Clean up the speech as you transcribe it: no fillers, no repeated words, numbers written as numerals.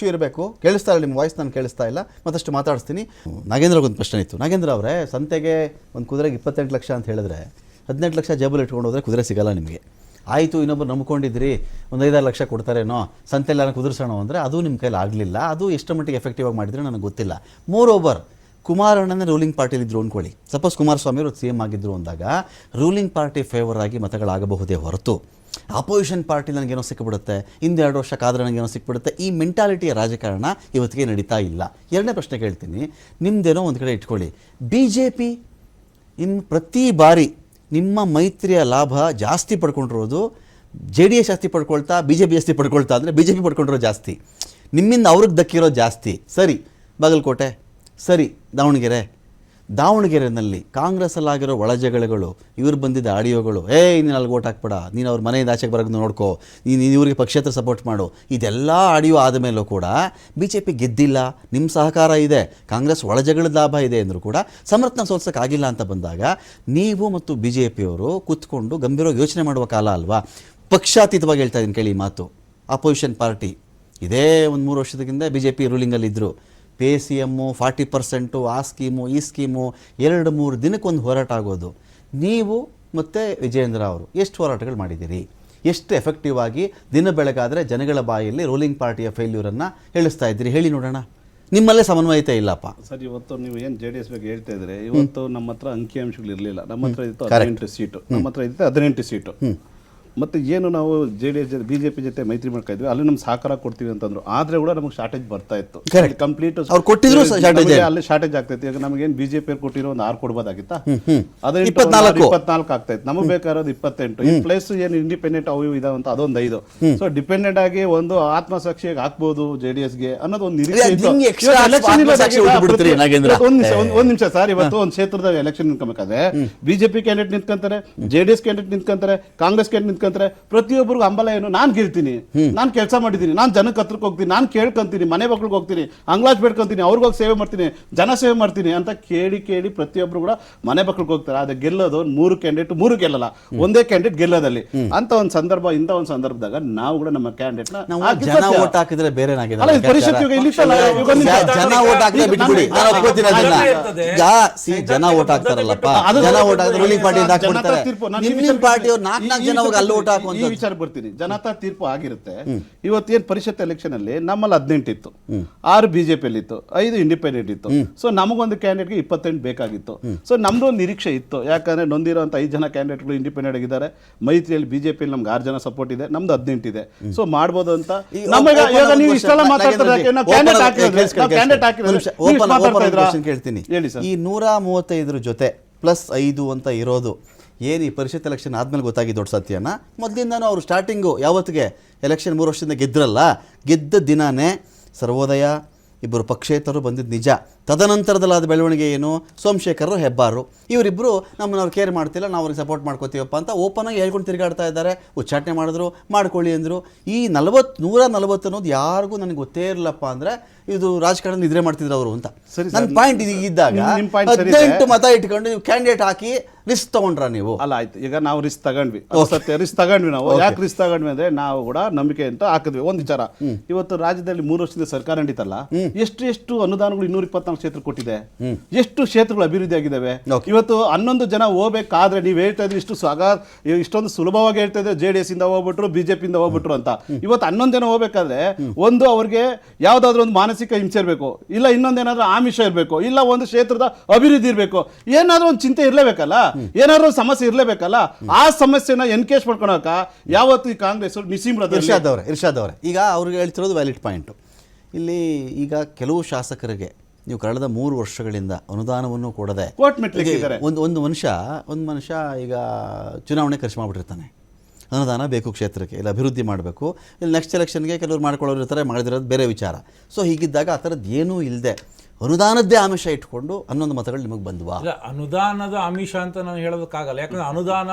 Issue ಇರಬೇಕು. ಕೇಳಿಸ್ತಾ ಇಲ್ಲ ನಿಮ್ಮ ವಾಯ್ಸ್, ನಾನು ಕೇಳಿಸ್ತಾ ಇಲ್ಲ, ಮತ್ತಷ್ಟು ಮಾತಾಡಿಸ್ತೀನಿ. ನಾಗೇಂದ್ರಗೆ ಒಂದು ಪ್ರಶ್ನೆ ಇತ್ತು. ನಾಗೇಂದ್ರ ಅವರೇ, ಸಂತೆಗೆ ಒಂದು ಕುದುರೆಗೆ 28 ಲಕ್ಷ ಅಂತ ಹೇಳಿದ್ರೆ 18 ಲಕ್ಷ ಜೇಬಲ್ಲಿ ಇಟ್ಕೊಂಡು ಹೋದರೆ ಕುದುರೆ ಸಿಗಲ್ಲ ನಿಮಗೆ. ಆಯಿತು, ಇನ್ನೊಬ್ಬರು ನಂಬ್ಕೊಂಡಿದ್ರಿ ಒಂದು 5-6 ಲಕ್ಷ ಕೊಡ್ತಾರೇನೋ ಸಂತೆಲ್ಲ ಕುದುರಿಸೋಣ ಅಂದರೆ ಅದು ನಿಮ್ಮ ಕೈಲಿ ಆಗಲಿಲ್ಲ. ಅದು ಎಷ್ಟು ಮಟ್ಟಿಗೆ ಎಫೆಕ್ಟಿವ್ ಆಗಿ ಮಾಡಿದರೆ ನನಗೆ ಗೊತ್ತಿಲ್ಲ. ಮೋರ್ ಓವರ್, ಕುಮಾರಣ್ಣನೇ ರೂಲಿಂಗ್ ಪಾರ್ಟಿಲಿದ್ರು ಅಂದ್ಕೊಳ್ಳಿ, ಸಪೋಸ್ ಕುಮಾರಸ್ವಾಮಿ ಅವರು ಸಿ ಎಂ ಆಗಿದ್ರು ಅಂದಾಗ ರೂಲಿಂಗ್ ಪಾರ್ಟಿ ಫೇವರ್ ಆಗಿ ಮತಗಳಾಗಬಹುದೇ ಹೊರತು ಅಪೋಸಿಷನ್ ಪಾರ್ಟಿ ನನಗೇನೋ ಸಿಕ್ಕಿಬಿಡುತ್ತೆ, ಇಂದು 2 ವರ್ಷ ಕಾದ್ರೆ ನನಗೇನೋ ಸಿಕ್ಬಿಡುತ್ತೆ, ಈ ಮೆಂಟಾಲಿಟಿಯ ರಾಜಕಾರಣ ಇವತ್ತಿಗೆ ನಡೀತಾ ಇಲ್ಲ. ಎರಡನೇ ಪ್ರಶ್ನೆ ಕೇಳ್ತೀನಿ, ನಿಮ್ಮದೇನೋ ಒಂದು ಕಡೆ ಇಟ್ಕೊಳ್ಳಿ, ಬಿ ಜೆ ಪಿ ಪ್ರತಿ ಬಾರಿ ನಿಮ್ಮ ಮೈತ್ರಿಯ ಲಾಭ ಜಾಸ್ತಿ ಪಡ್ಕೊಂಡಿರೋದು ಜೆ ಡಿ ಎಸ್ ಜಾಸ್ತಿ ಪಡ್ಕೊಳ್ತಾ, ಬಿ ಜೆ ಪಿ ಜಾಸ್ತಿ ಪಡ್ಕೊಳ್ತಾ ಅಂದರೆ ಬಿ ಜೆ ಪಿ ಪಡ್ಕೊಂಡಿರೋ ಜಾಸ್ತಿ, ನಿಮ್ಮಿಂದ ಅವ್ರಿಗೆ ದಕ್ಕಿರೋ ಜಾಸ್ತಿ. ಸರಿ, ಬಾಗಲಕೋಟೆ, ಸರಿ ದಾವಣಗೆರೆಯಲ್ಲಿ ಕಾಂಗ್ರೆಸ್ಸಲ್ಲಾಗಿರೋ ಒಳಜಗಳಗಳು, ಇವ್ರು ಬಂದಿದ್ದ ಆಡಿಯೋಗಳು, ನೀನು ಅಲ್ಲಿ ಓಟ್ ಹಾಕ್ಬೇಡ, ನೀನು ಅವ್ರ ಮನೆಯಿಂದ ಆಚೆಗೆ ಬರೋದು ನೋಡ್ಕೋ, ನೀನು ಇವ್ರಿಗೆ ಪಕ್ಷೇತರ ಸಪೋರ್ಟ್ ಮಾಡು, ಇದೆಲ್ಲ ಆಡಿಯೋ ಆದಮೇಲೂ ಕೂಡ ಬಿ ಜೆ ಪಿ ಗೆದ್ದಿಲ್ಲ. ನಿಮ್ಮ ಸಹಕಾರ ಇದೆ, ಕಾಂಗ್ರೆಸ್ ಒಳಜಗಳದ ಲಾಭ ಇದೆ ಅಂದರೂ ಕೂಡ ಸಮರ್ಥನ ಸೋಲ್ಸೋಕ್ಕಾಗಿಲ್ಲ ಅಂತ ಬಂದಾಗ ನೀವು ಮತ್ತು ಬಿ ಜೆ ಪಿಯವರು ಕೂತ್ಕೊಂಡು ಗಂಭೀರವಾಗಿ ಯೋಚನೆ ಮಾಡುವ ಕಾಲ ಅಲ್ವಾ? ಪಕ್ಷಾತೀತವಾಗಿ ಹೇಳ್ತಾ ಇದ್ದೀನಿ ಕೇಳಿ ಮಾತು. ಅಪೋಸಿಷನ್ ಪಾರ್ಟಿ ಇದೇ ಒಂದು 3 ವರ್ಷದಿಂದ ಬಿ ಜೆ ಪಿ ರೂಲಿಂಗಲ್ಲಿದ್ದರು. ಪೇ ಸಿ ಎಮ್ಮು 40%, ಆ ಸ್ಕೀಮು ಈ ಸ್ಕೀಮು 2-3 ದಿನಕ್ಕೊಂದು ಹೋರಾಟ ಆಗೋದು. ನೀವು ಮತ್ತು ವಿಜಯೇಂದ್ರ ಅವರು ಎಷ್ಟು ಹೋರಾಟಗಳು ಮಾಡಿದ್ದೀರಿ? ಎಷ್ಟು ಎಫೆಕ್ಟಿವ್ ಆಗಿ ದಿನ ಬೆಳಗಾದರೆ ಜನಗಳ ಬಾಯಲ್ಲಿ ರೂಲಿಂಗ್ ಪಾರ್ಟಿಯ ಫೇಲ್ಯೂರನ್ನು ಹೇಳಿಸ್ತಾ ಇದ್ದೀರಿ? ಹೇಳಿ ನೋಡೋಣ. ನಿಮ್ಮಲ್ಲೇ ಸಮನ್ವಯತೆ ಇಲ್ಲಪ್ಪ ಸರ್. ಇವತ್ತು ನೀವು ಏನು ಜೆ ಡಿ ಎಸ್ ಬಗ್ಗೆ ಹೇಳ್ತಾ ಇದ್ರೆ, ಇವತ್ತು ನಮ್ಮ ಹತ್ರ ಅಂಕಿಅಂಶಗಳು ಇರಲಿಲ್ಲ. ನಮ್ಮ ಹತ್ರ ಇತ್ತು 18 ಸೀಟು, ನಮ್ಮ ಹತ್ರ ಇತ್ತು 18 ಸೀಟು. ಮತ್ತು ಏನು ನಾವು J D S B J P ಜೊತೆ ಮೈತ್ರಿ ಮಾಡ್ತಾ ಇದ್ವಿ, ಅಲ್ಲಿ ನಮ್ಗೆ ಸಹಕಾರ ಕೊಡ್ತೀವಿ ಅಂತಂದ್ರು. ಆದರೆ ಕೂಡ ನಮಗೆ ಶಾರ್ಟೇಜ್ ಬರ್ತಾ ಇತ್ತು. ಕಂಪ್ಲೀಟ್ ಅಲ್ಲಿ ಶಾರ್ಟೇಜ್ ಆಗ್ತೈತಿ. ಈಗ ನಮಗೇನು ಬಿ ಜೆ ಪಿ ಕೊಟ್ಟಿರೋ ಒಂದು 6 ಕೊಡ್ಬೋದಾಗಿತ್ತಾ, 24 ಆಗ್ತೈತೆ. ನಮಗೆ ಬೇಕಾಗಿರೋದು 28. ಈ ಪ್ಲೇಸ್ ಏನು ಇಂಡಿಪೆಂಡೆಂಟ್ ಅವು ಇದಾವೆ ಅಂತ ಅದೊಂದು 5. ಸೊ ಡಿಪೆಂಡೆಂಟ್ ಆಗಿ ಒಂದು ಆತ್ಮಸಾಕ್ಷಿಯಾಗಿ ಹಾಕ್ಬೋದು ಜೆ ಡಿ ಎಸ್ಗೆ ಅನ್ನೋದು ಒಂದು ನಿರೀಕ್ಷೆ ಇತ್ತು. ಒಂದ್ ನಿಮಿಷ ಸರ್, ಇವತ್ತು ಒಂದು ಕ್ಷೇತ್ರದ ಎಲೆಕ್ಷನ್ ನಿಂತ್ಕೊಬೇಕಾದ್ರೆ ಬಿಜೆಪಿ ಕ್ಯಾಂಡಿಡೇಟ್ ನಿಂತ್ಕೊಂತಾರೆ, ಜೆ ಡಿ ಎಸ್ ಕ್ಯಾಂಡಿಡೇಟ್ ನಿಂತ್ಕೊಂತಾರೆ, ಕಾಂಗ್ರೆಸ್ ಕ್ಯಾಂಡಿಡೇಟ್ ನಿಂತ್ಕೊಂತಾರೆ. ಪ್ರತಿಯೊಬ್ಬರಿಗೂ ಹಂಬಲ ಏನು, ನಾನು ಗೆಲ್ತೀನಿ, ನಾನು ಕೆಲಸ ಮಾಡಿದ್ದೀನಿ, ನಾನು ಜನಕ್ಕೆ ಹತ್ರಕ್ಕೆ ಹೋಗ್ತೀನಿ, ನಾನು ಕೇಳ್ಕೊಂತೀನಿ, ಮನೆ ಮಕ್ಳಿಗೆ ಹೋಗ್ತೀನಿ, ಅಂಗ್ಲಾಜ್ ಬೇಡ್ಕೊಂತೀನಿ, ಅವ್ರಿಗೋಗಿ ಸೇವೆ ಮಾಡ್ತೀನಿ, ಜನ ಸೇವೆ ಮಾಡ್ತೀನಿ ಅಂತ ಕೇಳಿ ಪ್ರತಿಯೊಬ್ಬರು ಕೂಡ ಮನೆ ಮಕ್ಳಿಗೆ ಹೋಗ್ತಾರೆ. ಅದೇ ಗೆಲ್ಲೋದು 3 ಕ್ಯಾಂಡಿಡೇಟ್ 3 ಗೆಲ್ಲಲ್ಲ, ಒಂದೇ ಕ್ಯಾಂಡಿಡೇಟ್ ಗೆಲ್ಲೋದಲ್ಲಿ ಅಂತ ಒಂದು ಸಂದರ್ಭ. ಇಂಥ ಒಂದು ಸಂದರ್ಭದಾಗ ನಾವು ಕೂಡ ನಮ್ಮ ಕ್ಯಾಂಡಿಡೇಟ್ ಜನ ಓಟ್ ಹಾಕಿದ್ರೆ ಬೇರೆ ಪರಿಸ್ಥಿತಿ ಜನ ಓಟ್ ಹಾಕಿದ್ರೆ ಬಿಟ್ಬಿಡಿ, ನಾನು ಒಪ್ಕೋತೀನಿ ಅದನ್ನ. ಜನ ಓಟ್ ಹಾಕ್ತಾರಲ್ಲಪ್ಪ, ಜನ ಓಟ್ ಹಾಕಿದ್ರೆ ರೂಲಿಂಗ್ ಪಾರ್ಟಿ ಹಾಕ್ಬಿಡ್ತಾರೆ. ನಿಮ್ಮ ಪಾರ್ಟಿಯವ್ರು 4 ಜನ ಅಲ್ಲಿ ಓಟ್ ಹಾಕುವಂತ ಈ ವಿಚಾರ ಬರ್ತೀನಿ. ಜನತಾ ತೀರ್ಪು ಆಗಿರುತ್ತೆ. ಇವತ್ತೇನು ಪರಿಷತ್ ಎಲೆಕ್ಷನ್ ಅಲ್ಲಿ ನಮ್ಮಲ್ಲಿ 18 ಇತ್ತು, 6 ಬಿಜೆಪಿಯಲ್ಲಿ ಇತ್ತು, 5 ಇಂಡಿಪೆಂಡೆಂಟ್ ಇತ್ತು. ಸೊ ನಮಗೊಂದು ಕ್ಯಾಂಡಿಡೇಟ್ಗೆ 28 ಬೇಕಾಗಿತ್ತು. ಸೊ ನಮ್ದು ಒಂದು ನಿರೀಕ್ಷೆ ಇತ್ತು, ಯಾಕಂದ್ರೆ ನೊಂದಿರುವಂತ 5 ಜನ ಕ್ಯಾಂಡಿಡೇಟ್ಗಳು ಇಂಡಿಪೆಂಡೆಂಟ್ ಆಗಿದ್ದಾರೆ. ಮೈತ್ರಿಯಲ್ಲಿ ಬಿಜೆಪಿಯಲ್ಲಿ ನಮ್ಗೆ 6 ಜನ ಸಪೋರ್ಟ್ ಇದೆ, ನಮ್ದು 18 ಇದೆ. ಸೊ ಮಾಡ್ಬೋದು ಅಂತ ನೀವು ಇಷ್ಟೆಲ್ಲ ಕೇಳ್ತೀನಿ. ಈ 135 ಜೊತೆ +5 ಅಂತ ಇರೋದು ಏನು ಈ ಪರಿಷತ್ ಎಲೆಕ್ಷನ್ ಆದಮೇಲೆ ಗೊತ್ತಾಗಿ ದೊಡ್ಡ ಸತ್ಯನ? ಮೊದಲಿಂದನೂ ಅವರು ಸ್ಟಾರ್ಟಿಂಗು ಯಾವತ್ತಿಗೆ ಎಲೆಕ್ಷನ್ 3 ವರ್ಷದಿಂದ ಗೆದ್ರಲ್ಲ, ಗೆದ್ದ ದಿನಾನೇ ಸರ್ವೋದಯ ಇಬ್ಬರು ಪಕ್ಷೇತರರು ಬಂದಿದ್ದು ನಿಜ. ತದನಂತರದಲ್ಲಾದ ಬೆಳವಣಿಗೆ ಏನು, ಸೋಮಶೇಖರ್ ಹೆಬ್ಬಾರು ಇವರಿಬ್ಬರು ನಮ್ಮನ್ನು ಅವ್ರು ಕೇರ್ ಮಾಡ್ತಿಲ್ಲ, ನಾವು ಅವ್ರಿಗೆ ಸಪೋರ್ಟ್ ಮಾಡ್ಕೋತೀವಪ್ಪ ಅಂತ ಓಪನ್ ಆಗಿ ಹೇಳ್ಕೊಂಡು ತಿರುಗಾಡ್ತಾ ಇದ್ದಾರೆ. ಉಚ್ಚಾಟನೆ ಮಾಡಿದ್ರು, ಮಾಡ್ಕೊಳ್ಳಿ ಅಂದರು. ಈ 140 ಅನ್ನೋದು ಯಾರಿಗೂ ನನಗೆ ಗೊತ್ತೇ ಇರಲಪ್ಪ ಅಂದರೆ ಇದು ರಾಜಕಾರಣ ನಿದ್ರೆ ಮಾಡ್ತಿದ್ರು ಅವರು ಅಂತ. ನನ್ನ ಪಾಯಿಂಟ್ ಇದ್ದಾಗ 18 ಮತ ಇಟ್ಕೊಂಡು ನೀವು ಕ್ಯಾಂಡಿಡೇಟ್ ಹಾಕಿ ರಿಸ್ಕ್ ತಗೊಂಡ್ರ ನೀವು? ಅಲ್ಲ, ಆಯ್ತು, ಈಗ ನಾವು ರಿಸ್ಕ್ ತಗೊಂಡ್ವಿ, ಸತ್ಯ ರಿಸ್ಕ್ ತಗೊಂಡ್ವಿ. ನಾವು ಯಾಕೆ ರಿಸ್ಕ್ ತಗೊಂಡ್ವಿ ಅಂದ್ರೆ ನಾವು ಕೂಡ ನಂಬಿಕೆ ಅಂತ ಹಾಕಿದ್ವಿ. ಒಂದು ವಿಚಾರ, ಇವತ್ತು ರಾಜ್ಯದಲ್ಲಿ 3 ವರ್ಷದಿಂದ ಸರ್ಕಾರ ನಡೀತಲ್ಲ, ಎಷ್ಟು ಅನುದಾನಗಳು 224 ಕ್ಷೇತ್ರ ಕೊಟ್ಟಿದೆ, ಎಷ್ಟು ಕ್ಷೇತ್ರಗಳು ಅಭಿವೃದ್ಧಿ ಆಗಿದ್ದಾವೆ. ಇವತ್ತು 11 ಜನ ಹೋಗ್ಬೇಕಾದ್ರೆ ನೀವು ಹೇಳ್ತಾ ಇದ್ರಿ ಇಷ್ಟೊಂದು ಸುಲಭವಾಗಿ ಹೇಳ್ತಾ ಇದ್ರೆ ಜೆ ಡಿ ಎಸ್ ಇಂದ ಹೋಗ್ಬಿಟ್ರು, ಬಿಜೆಪಿ ಇಂದ ಹೋಗ್ಬಿಟ್ರು ಅಂತ. ಇವತ್ತು 11 ಜನ ಹೋಗ್ಬೇಕಾದ್ರೆ ಒಂದು ಅವ್ರಿಗೆ ಯಾವ್ದಾದ್ರು ಒಂದು ಮಾನಸಿಕ ಹಿಂಸೆ ಇರಬೇಕು, ಇಲ್ಲ ಇನ್ನೊಂದೇನಾದ್ರೂ ಆಮಿಷ ಇರಬೇಕು, ಇಲ್ಲ ಒಂದು ಕ್ಷೇತ್ರದ ಅಭಿವೃದ್ಧಿ ಇರಬೇಕು, ಏನಾದ್ರೂ ಒಂದು ಚಿಂತೆ ಇರಲೇಬೇಕಲ್ಲ, ಏನಾದ್ರೂ ಸಮಸ್ಯೆ ಇರಲೇಬೇಕಲ್ಲ. ಆ ಸಮಸ್ಯೆನ ಎನ್ಕೇಶ್ ಮಾಡ್ಕೊಳಕ ಯಾವತ್ತು ಈ ಕಾಂಗ್ರೆಸ್ ಇರ್ಷಾದ್ ಅವರೇ ಈಗ ಅವ್ರಿಗೆ ಹೇಳ್ತಿರೋದು ವ್ಯಾಲಿಡ್ ಪಾಯಿಂಟು. ಇಲ್ಲಿ ಈಗ ಕೆಲವು ಶಾಸಕರಿಗೆ ನೀವು ಕಳೆದ 3 ವರ್ಷಗಳಿಂದ ಅನುದಾನವನ್ನು ಕೊಡದೆ ಒಂದು ಮನುಷ್ಯ ಈಗ ಚುನಾವಣೆ ಖರ್ಚು ಮಾಡಿಬಿಟ್ಟಿರ್ತಾನೆ. ಅನುದಾನ ಬೇಕು ಕ್ಷೇತ್ರಕ್ಕೆ, ಇಲ್ಲ ಅಭಿವೃದ್ಧಿ ಮಾಡಬೇಕು, ಇಲ್ಲಿ ನೆಕ್ಸ್ಟ್ ಎಲೆಕ್ಷನ್ಗೆ ಕೆಲವರು ಮಾಡ್ಕೊಳ್ಳೋರು ಇರ್ತಾರೆ, ಮಾಡಿದಿರೋದು ಬೇರೆ ವಿಚಾರ. ಸೊ ಹೀಗಿದ್ದಾಗ ಆ ಥರದ್ದು ಏನೂ ಇಲ್ಲದೆ ಅನುದಾನದ್ದೇ ಆಮಿಷ ಇಟ್ಕೊಂಡು 11 ಮತಗಳು ನಿಮಗೆ ಬಂದ್ವಾ? ಅನುದಾನದ ಆಮಿಷ ಅಂತ ನಾನು ಹೇಳೋದಕ್ಕಾಗಲ್ಲ. ಯಾಕಂದ್ರೆ ಅನುದಾನ